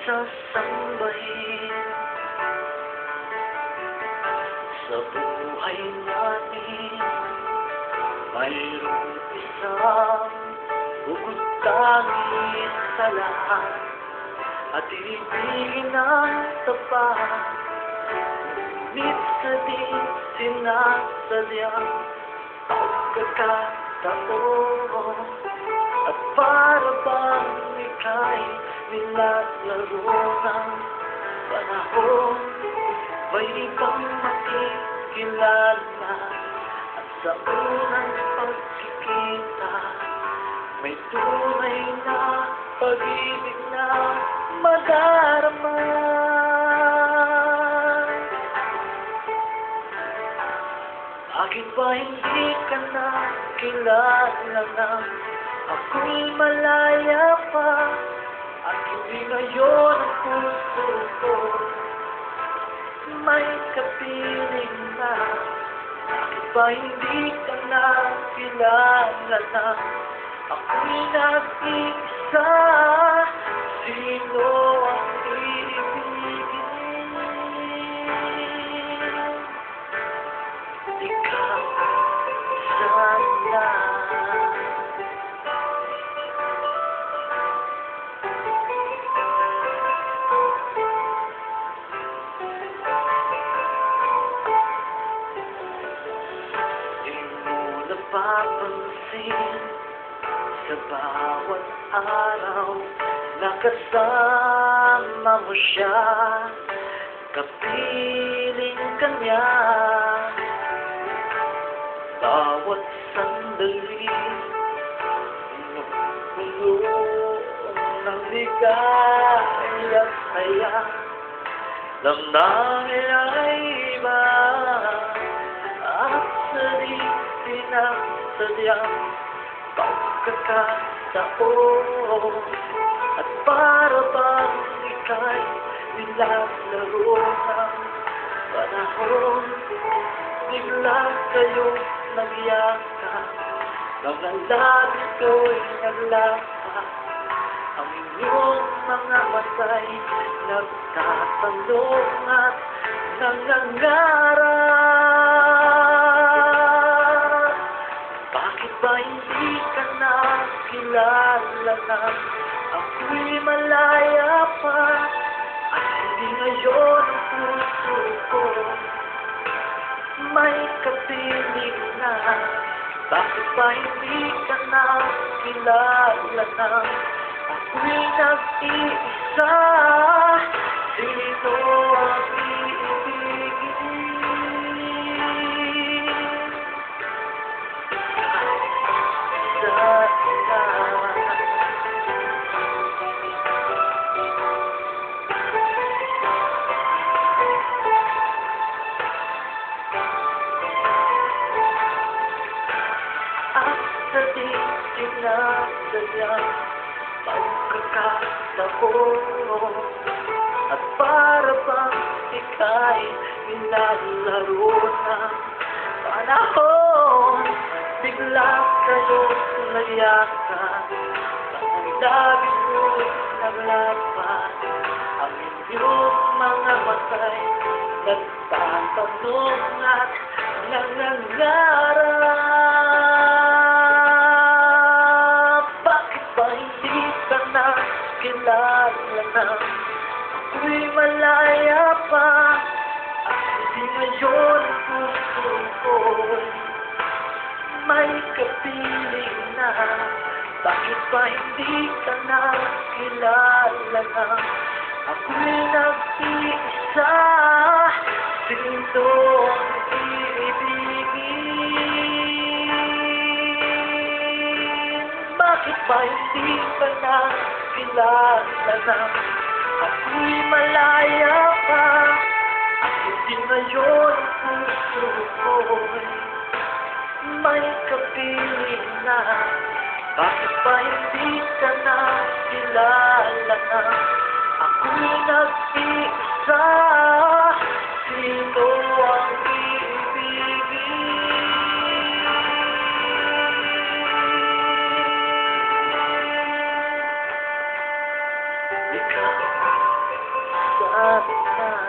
sasambahin sa buhay natin. Mayroong isang bukod tangis sa lahat at ibigin ang tapat, ngunit sa di sinasadyang pagkakataon. At para bang ika'y nilalaro ng panahon, may ibang makikilala. At sa unang pagkikita, may tunay na pag-ibig na madarama. Bakit ba hindi ka na kilala ng ako'y malaya pa, at hindi ngayon ang puso ko may kapiling na? Bakit ba hindi ka na kilala na ako'y nag-iisa? Sino ang iibigin? Ikaw sana. Napapansin sa bawat araw na kasama mo siya, kapiling ka niya. Bawat sandali puno ng ligay at saya, damdamin ay iba at sinasadyang pagkakataon. At para bang ika'y nilalaro ng panahon, bigla kayong nagyakap, mga labi ko'y naglapat, ang inyong mga matay nagtatanong at nangangarap. Bakit ba hindi ka na kilala na ako'y malaya pa, at hindi ngayon ang puso ko may kapiling na? Bakit ba hindi ka na kilala na ako'y nag-iisa? Sino ang iibigin? Sa di sinasadyang pagkakataon, at para bang ika'y nilalaro ng panahon, bigla kayong nagyakap, ang labi mo'y naglapat, ang inyong mga matay nagtatanong at nangangarap. Kilala na ako'y malaya pa, at hindi ngayon ang puso ko'y may kapiling na. Bakit ba hindi ka na kilala na ako'y nag-iisa? Sino ang iibigin? Bakit ba hindi ka na kilala na ako'y malaya pa, at hindi ngayon ang puso ko'y may kapiling na? Bakit ba hindi ka na kilala na ako'y nag-iisa? Sino ang iibigin? Ikaw malapit na